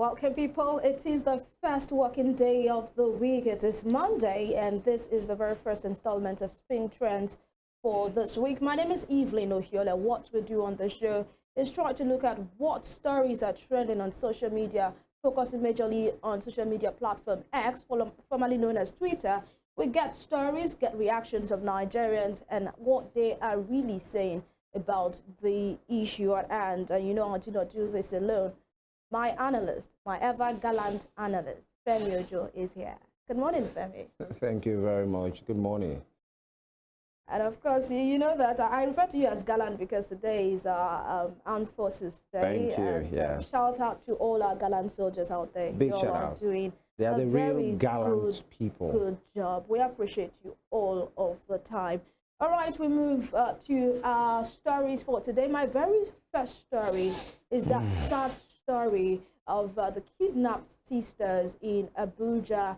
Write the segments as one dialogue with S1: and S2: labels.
S1: Welcome, people. It is the first working day of the week. It is Monday, and this is the very first installment of Spin Trends for this week. My name is Evelyn Ohiolei. What we do on the show is try to look at what stories are trending on social media, focusing majorly on social media platform X, formerly known as Twitter. We get stories, get reactions of Nigerians and what they are really saying about the issue at hand. And you know, I do not do this alone. My analyst, my ever gallant analyst, Femi Ojo, is here. Good morning, Femi.
S2: Thank you very much. Good morning.
S1: And of course, you know that I refer to you as gallant because today is our Armed Forces Day.
S2: Thank you.
S1: And,
S2: yeah.
S1: Shout out to all our gallant soldiers out there.
S2: Big
S1: You all
S2: shout
S1: are
S2: out.
S1: doing
S2: They are
S1: a
S2: the
S1: very
S2: real gallant people.
S1: Good job. We appreciate you all of the time. All right, we move to our stories for today. My very first story is that sad story of the kidnapped sisters in Abuja.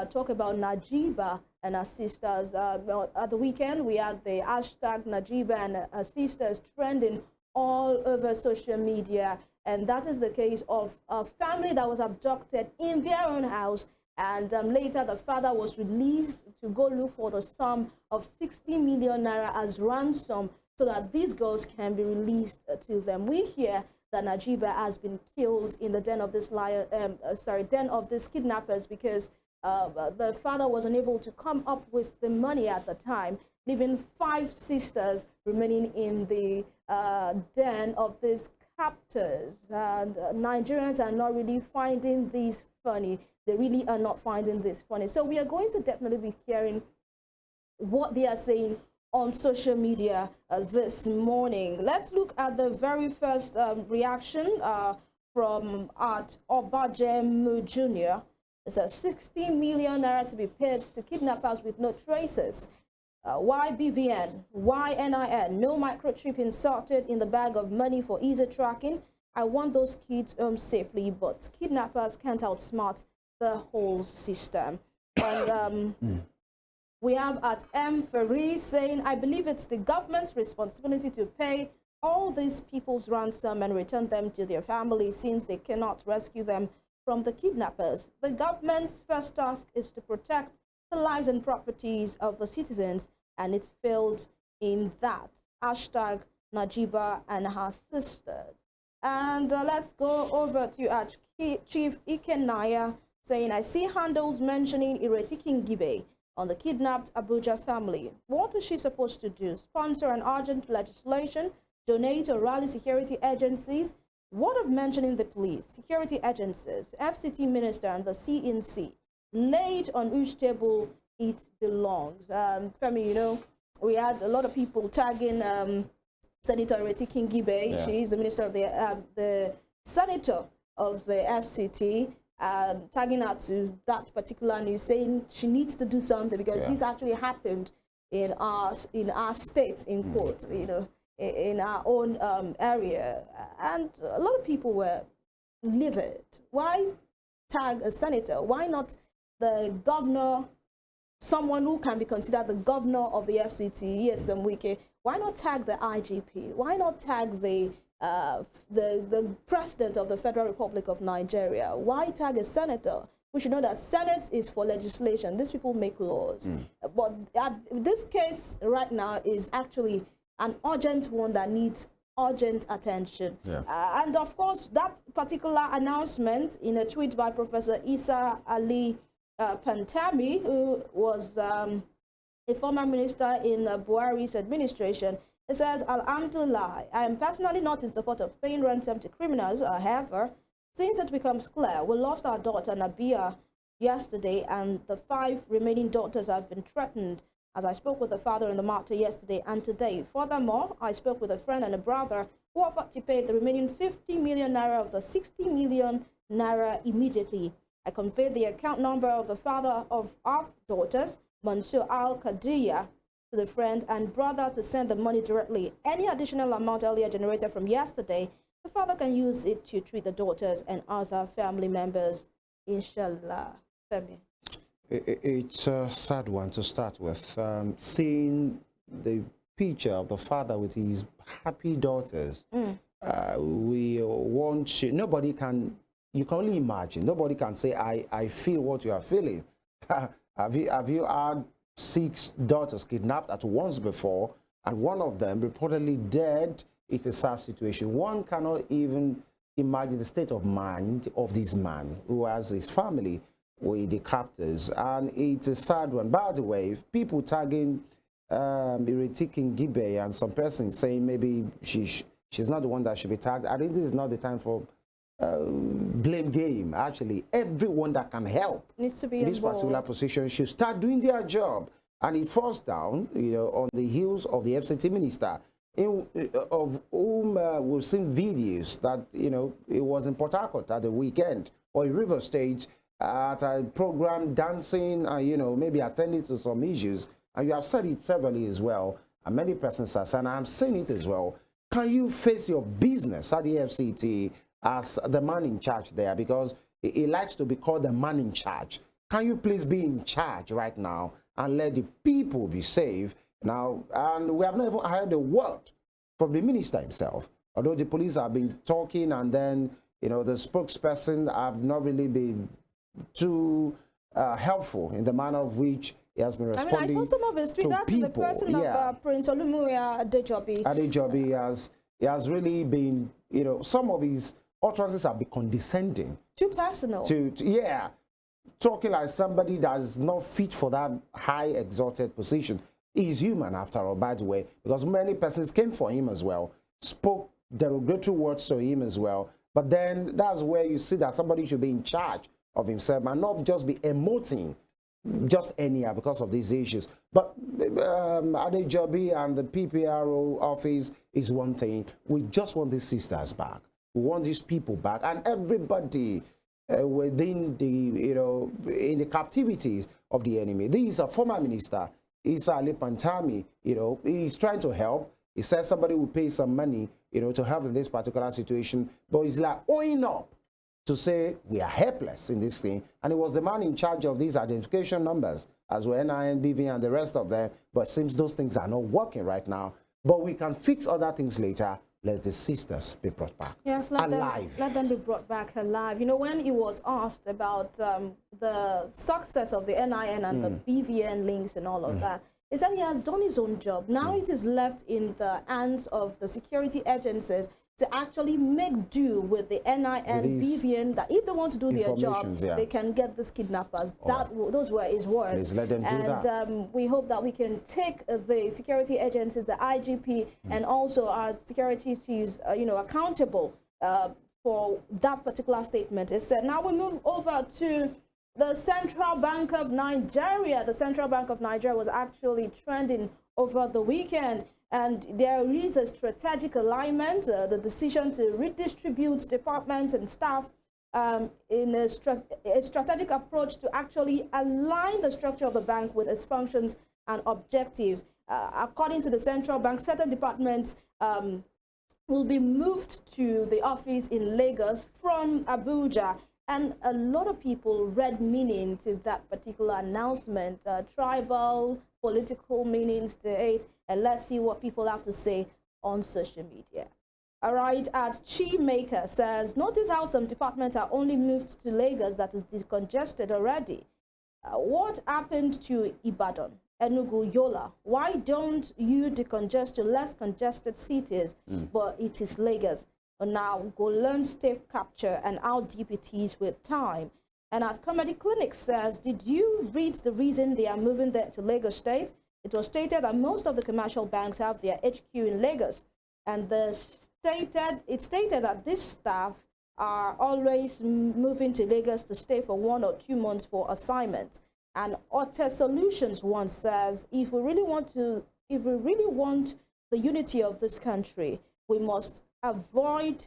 S1: Talk about Najeebah and her sisters. At the weekend, we had the hashtag Najeebah and her sisters trending all over social media. And that is the case of a family that was abducted in their own house. And later, the father was released to go look for the sum of 60 million naira as ransom so that these girls can be released to them. We hear that Najeebah has been killed in the den of this den of these kidnappers because the father was unable to come up with the money at the time, leaving 5 sisters remaining in the den of these captors. And Nigerians are not really finding this funny. They really are not finding this funny. So we are going to definitely be hearing what they are saying on social media this morning. Let's look at the very first reaction from Art Obajem Jr. It says 60 million naira to be paid to kidnappers with no traces. Why BVN? Why NIN? No microchip inserted in the bag of money for easy tracking. I want those kids home safely, but kidnappers can't outsmart the whole system. And we have at M. Ferry saying, I believe it's the government's responsibility to pay all these people's ransom and return them to their families since they cannot rescue them from the kidnappers. The government's first task is to protect the lives and properties of the citizens, and it failed in that. Hashtag Najeebah and her sisters. And let's go over to our Chief Ikenaya saying, I see handles mentioning Iretikin Gibe on the kidnapped Abuja family. What is she supposed to do? Sponsor an urgent legislation? Donate or rally security agencies? What of mentioning the police, security agencies, FCT minister and the CNC? Laid on whose table it belongs. Femi, you know, we had a lot of people tagging Senator Iretikin Gibe. Yeah. She is the minister of the senator of the FCT. Tagging her to that particular news, saying she needs to do something because this actually happened in our state, in quotes, you know, in our own area, and a lot of people were livid. Why tag a senator? Why not the governor, someone who can be considered the governor of the FCT, ESM Wike? Why not tag the IGP? Why not tag the president of the Federal Republic of Nigeria? Why tag a senator? We should know that Senate is for legislation. These people make laws. But this case right now is actually an urgent one that needs urgent attention. Yeah. And of course, that particular announcement in a tweet by Professor Isa Ali Pantami, who was a former minister in Buhari's administration, it says, Alhamdulillah, I am personally not in support of paying ransom to criminals. However, since it becomes clear, we lost our daughter Najeebah yesterday, and the 5 remaining daughters have been threatened, as I spoke with the father and the matter yesterday and today. Furthermore, I spoke with a friend and a brother who offered to pay the remaining 50 million naira of the 60 million naira immediately. I conveyed the account number of the father of our daughters, Mansour Al-Qadiyah, to the friend and brother to send the money directly. Any additional amount earlier generated from yesterday, the father can use it to treat the daughters and other family members, inshallah. Femi.
S2: It's a sad one to start with. Seeing the picture of the father with his happy daughters, we want to, nobody can you can only imagine. Nobody can say, I feel what you are feeling. have you had 6 daughters kidnapped at once before, and one of them reportedly dead? It's a sad situation. One cannot even imagine the state of mind of this man who has his family with the captors, and it's a sad one. By the way, if people tagging Iretikin Gibe and some person saying maybe she's not the one that should be tagged, I think this is not the time for blame game. Actually, everyone that can help
S1: needs to be
S2: in this particular position should start doing their job. And it falls down, on the heels of the FCT minister, of whom we've seen videos that, it was in Port Harcourt at the weekend, or in River State at a program dancing, maybe attending to some issues. And you have said it severally as well, and many persons have said, and I'm saying it as well, can you face your business at the FCT as the man in charge there? Because he likes to be called the man in charge. Can you please be in charge right now and let the people be safe now? And we have not even heard a word from the minister himself, although the police have been talking, and then the spokesperson have not really been too helpful in the manner of which he has been responding.
S1: I saw some of his tweets. That's the person of Prince Olumuyiwa Adejobi.
S2: Adejobi has really been, some of his utterances have been condescending.
S1: Too personal.
S2: Yeah. Talking like somebody that is not fit for that high exalted position. He's human after all, by the way, because many persons came for him as well, spoke derogatory words to him as well. But then that's where you see that somebody should be in charge of himself and not just be emoting just anyhow because of these issues. But Adejobi and the PPRO office is one thing. We just want these sisters back. We want these people back, and everybody within the, in the captivities of the enemy. This is a former minister, Isa Ali Pantami, he's trying to help. He says somebody will pay some money, to help in this particular situation, but he's like owing up to say we are helpless in this thing. And it was the man in charge of these identification numbers as well, NIN, BV, and the rest of them. But it seems those things are not working right now. But we can fix other things later. Let the sisters be brought back alive.
S1: Let them be brought back alive. When he was asked about the success of the NIN and the BVN links and all of that, he said he has done his own job. Now it is left in the hands of the security agencies to actually make do with the NIN, BVN, that if they want to do their job, they can get these kidnappers. Those were his words.
S2: Please let them do that.
S1: We hope that we can take the security agencies, the IGP, and also our security chiefs, accountable for that particular statement. It said. Now we move over to the Central Bank of Nigeria. The Central Bank of Nigeria was actually trending over the weekend. And there is a strategic alignment, the decision to redistribute departments and staff in a strategic approach to actually align the structure of the bank with its functions and objectives. According to the central bank, certain departments will be moved to the office in Lagos from Abuja. And a lot of people read meaning to that particular announcement, tribal, political meanings to it. And let's see what people have to say on social media. All right, as Chi Maker says, notice how some departments are only moved to Lagos that is decongested already. What happened to Ibadan, Enugu, Yola? Why don't you decongest to less congested cities? But it is Lagos. Now go learn state capture and how deep it is with time. And as Comedy Clinic says, did you read the reason they are moving there to Lagos State? It was stated that most of the commercial banks have their HQ in Lagos, and it stated that this staff are always moving to Lagos to stay for 1 or 2 months for assignments. And Otter Solutions once says, if we really want the unity of this country, we must avoid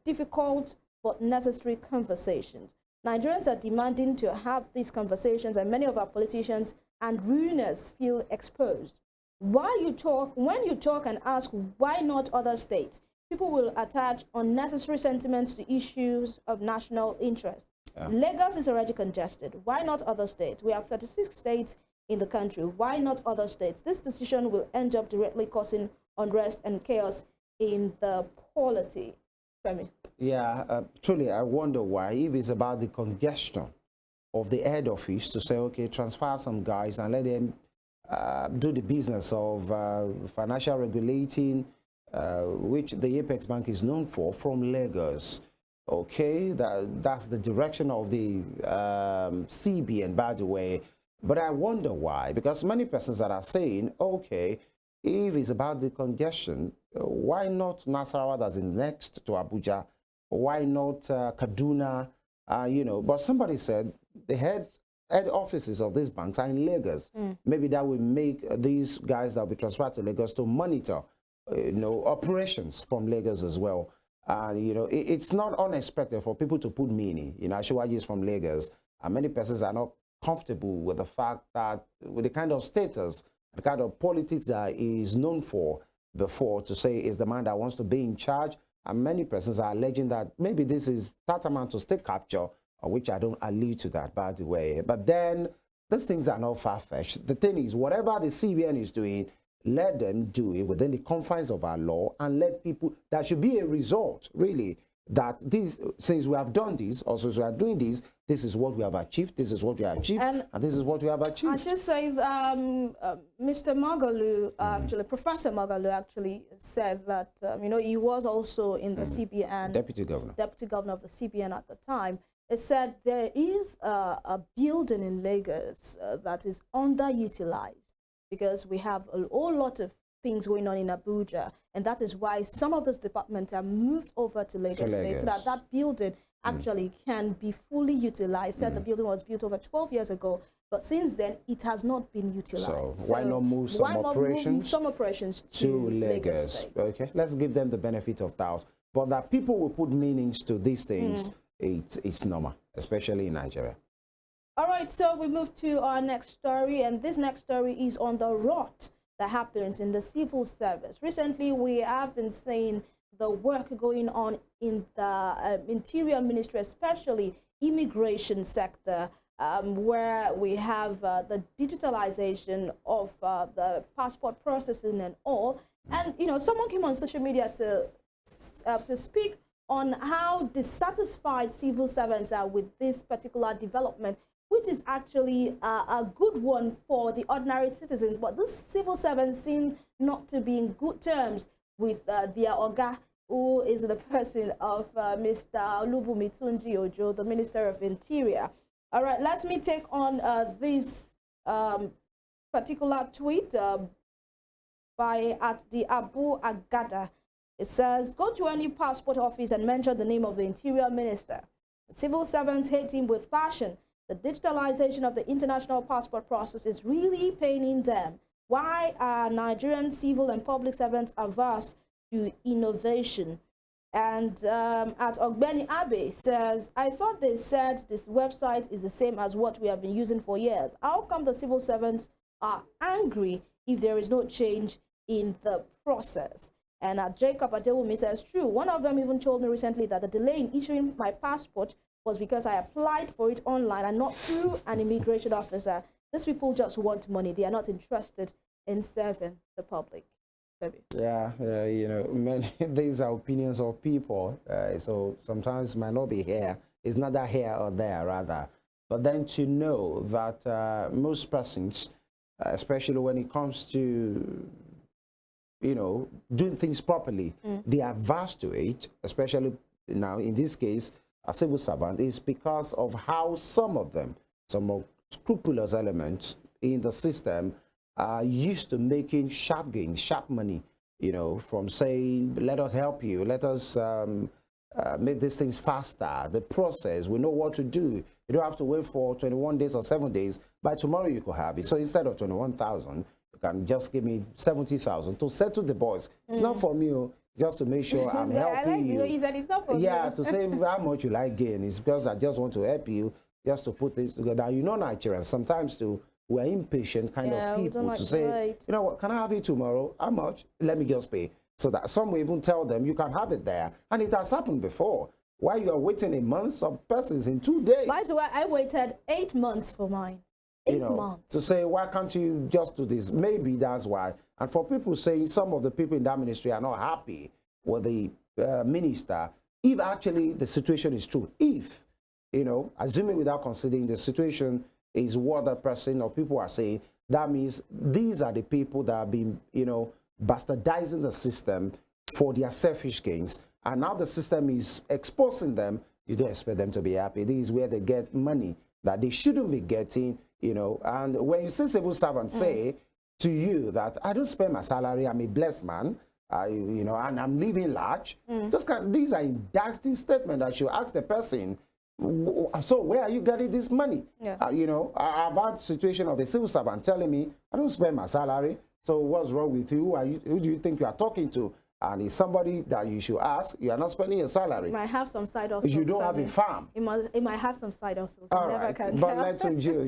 S1: difficult but necessary conversations. Nigerians are demanding to have these conversations, and many of our politicians and rulers feel exposed. When you talk and ask why not other states, people will attach unnecessary sentiments to issues of national interest. Lagos is already congested. Why not other states? We have 36 states in the country. Why not other states? This decision will end up directly causing unrest and chaos in the polity. Femi.
S2: Yeah, truly, I wonder why. If it's about the congestion of the head office to say, okay, transfer some guys and let them do the business of financial regulating, which the Apex Bank is known for, from Lagos. Okay, that's the direction of the CBN, by the way. But I wonder why, because many persons that are saying, okay, if it's about the congestion, why not Nasarawa, that's next to Abuja? Why not Kaduna? You know, but somebody said the head offices of these banks are in Lagos. Maybe that will make these guys that will be transferred to Lagos to monitor, you know, operations from Lagos as well. You know, it's not unexpected for people to put meaning. You know, Ashiwaji is from Lagos, and many persons are not comfortable with the fact that with the kind of status, the kind of politics that he is known for before, to say is the man that wants to be in charge. And many persons are alleging that maybe this is tantamount to state capture, which I don't allude to that, by the way. But then these things are not far-fetched. The thing is, whatever the CBN is doing, let them do it within the confines of our law, and let people, there should be a result, really, that this, since we have done this, or since we are doing this, this is what we have achieved, this is what we have achieved, and this is what we have achieved.
S1: I should say, Mr. Magalu, actually, Professor Magalu actually said that, you know, he was also in the CBN. Deputy Governor of the CBN at the time. It said there is a building in Lagos that is underutilized, because we have a whole lot of things going on in Abuja, and that is why some of these departments are moved over to Lagos State, so that that building actually can be fully utilized. Said the building was built over 12 years ago, but since then it has not been utilized. So
S2: why not move some operations to Lagos
S1: State?
S2: Okay, let's give them the benefit of doubt, but that people will put meanings to these things, it's normal, especially in Nigeria.
S1: All right, so we move to our next story, and this next story is on the rot that happens in the civil service. Recently, we have been seeing the work going on in the Interior Ministry, especially immigration sector, where we have the digitalization of the passport processing and all. And, you know, someone came on social media to speak on how dissatisfied civil servants are with this particular development, which is actually a good one for the ordinary citizens. But this civil servants seem not to be in good terms with their Oga, who is the person of Mr. Olubunmi Ojo, the Minister of Interior. All right, let me take on this particular tweet by at the Abu Agada. It says, go to any passport office and mention the name of the Interior Minister. Civil servants hate him with passion. The digitalization of the international passport process is really paining them. Why are Nigerian civil and public servants averse to innovation? And at Ogbeni Abe says, I thought they said this website is the same as what we have been using for years. How come the civil servants are angry if there is no change in the process? And Jacob Adewumi says, true. One of them even told me recently that the delay in issuing my passport was because I applied for it online and not through an immigration officer. These people just want money. They are not interested in serving the public.
S2: Yeah, you know, many, these are opinions of people. So sometimes it might not be here. It's neither here or there, rather. But then to know that most persons, especially when it comes to, you know, doing things properly, they are averse to it, especially now in this case, a civil servant, is because of how some of them, some scrupulous elements in the system, are used to making sharp gains, sharp money, you know, from saying, let us help you, let us make these things faster, the process, we know what to do. You don't have to wait for 21 days or 7 days. By tomorrow you could have it. So instead of 21,000, you can just give me 70,000 to settle the boys. It's not for me, just to make sure I'm helping you.
S1: He said it's not for
S2: you. To say how much you like gain. It's because I just want to help you, just to put this together. You know, Nigerians, sometimes too, we're impatient kind of people to say, you know what, can I have it tomorrow? How much? Let me just pay. So that some will even tell them you can have it there. And it has happened before. While you are waiting a month, some persons in 2 days.
S1: By the way, I waited 8 months for mine. 8 months.
S2: To say, why can't you just do this? Maybe that's why. And for people saying some of the people in that ministry are not happy with the minister, if actually the situation is true, if, you know, assuming without considering the situation is what the person or people are saying, that means these are the people that have been, you know, bastardizing the system for their selfish gains. And now the system is exposing them. You don't expect them to be happy. This is where they get money that they shouldn't be getting, you know. And when you see civil servants say to you that I don't spend my salary, I'm a blessed man, you know, and I'm living large, these are indicting statements that you ask the person, so where are you getting this money?
S1: Yeah.
S2: You know, I've had situation of a civil servant telling me, I don't spend my salary, so what's wrong with you? Who do you think you are talking to? And it's somebody that you should ask. You are not spending your salary.
S1: You might have some side hustles.
S2: You don't have a farm.
S1: It might have some side hustles.
S2: All
S1: Never
S2: right.
S1: can
S2: But
S1: tell.
S2: let's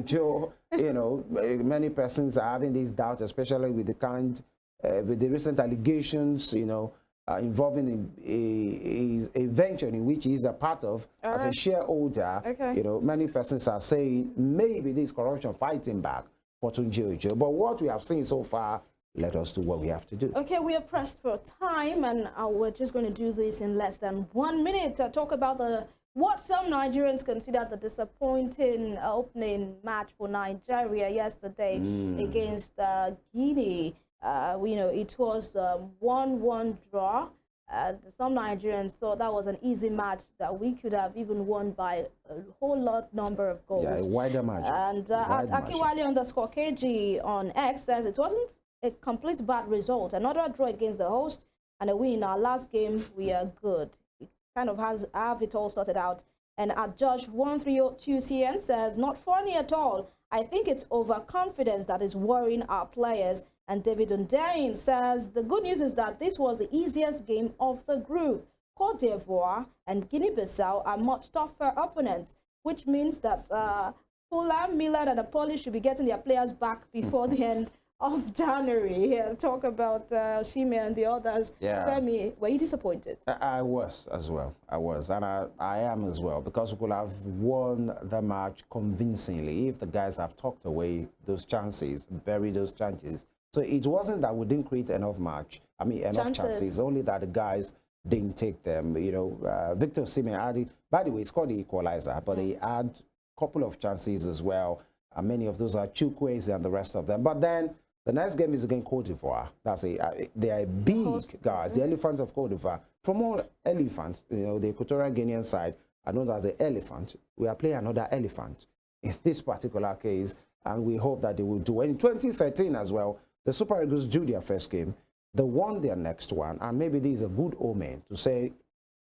S2: Joe, you know, many persons are having these doubts, especially with the kind, with the recent allegations, you know, involving a venture in which he is a part of as a shareholder.
S1: Okay.
S2: You know, many persons are saying maybe this corruption fighting back for Tunji. But what we have seen so far, let us do what we have to do.
S1: Okay, we are pressed for time, and we're just going to do this in less than 1 minute to talk about what some Nigerians consider the disappointing opening match for Nigeria yesterday against Guinea. You know, it was 1-1 draw. Some Nigerians thought that was an easy match that we could have even won by a whole lot number of goals.
S2: Yeah, a wider margin.
S1: And Akiwale_KG on X says it wasn't a complete bad result. Another draw against the host and a win in our last game. We are good. It kind of have it all sorted out. And at Josh1302CN says, not funny at all. I think it's overconfidence that is worrying our players. And David Undain says, the good news is that this was the easiest game of the group. Cote d'Ivoire and Guinea-Bissau are much tougher opponents, which means that Fulham, Milan, and Napoli should be getting their players back before the end of January. Here, talk about Shime and the others.
S2: Yeah.
S1: Femi, were you disappointed?
S2: I was as well. I was, and I am as well, because we could have won the match convincingly if the guys have tucked away those chances, buried those chances. So it wasn't that we didn't create enough chances, only that the guys didn't take them. You know, Victor Osimhen added, by the way, it's called the equalizer, but he had a couple of chances as well. And many of those are Chukwueze and the rest of them. But then the next game is against Cote d'Ivoire. They are big guys, the elephants of Cote d'Ivoire. From all elephants, you know, the Equatorial Guinean side are known as the elephant. We are playing another elephant in this particular case, and we hope that they will do. In 2013 as well, the Super Eagles drew their first game. They won their next one, and maybe this is a good omen to say,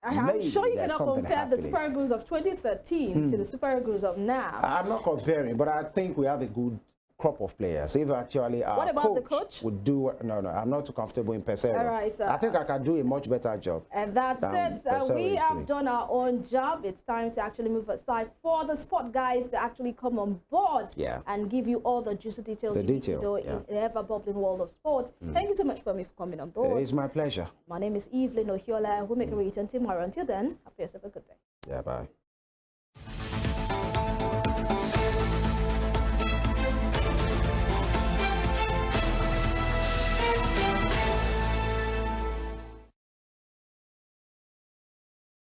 S1: I'm sure you cannot compare
S2: happening.
S1: the Super Eagles of 2013 to the Super Eagles of now.
S2: I'm not comparing, but I think we have a good crop of players. If actually our
S1: what about the coach?
S2: Would do, no, I'm not too comfortable in Pesero.
S1: All right.
S2: I think I can do a much better job.
S1: And that's it. We have done our own job. It's time to actually move aside for the sport guys to actually come on board and give you all the juicy details you need to know in the ever-bubbling world of sport. Thank you so much for coming on board.
S2: It's my pleasure.
S1: My name is Evelyn Ohiolei. We'll make a return tomorrow. Until then, have yourself a good day.
S2: Yeah, bye.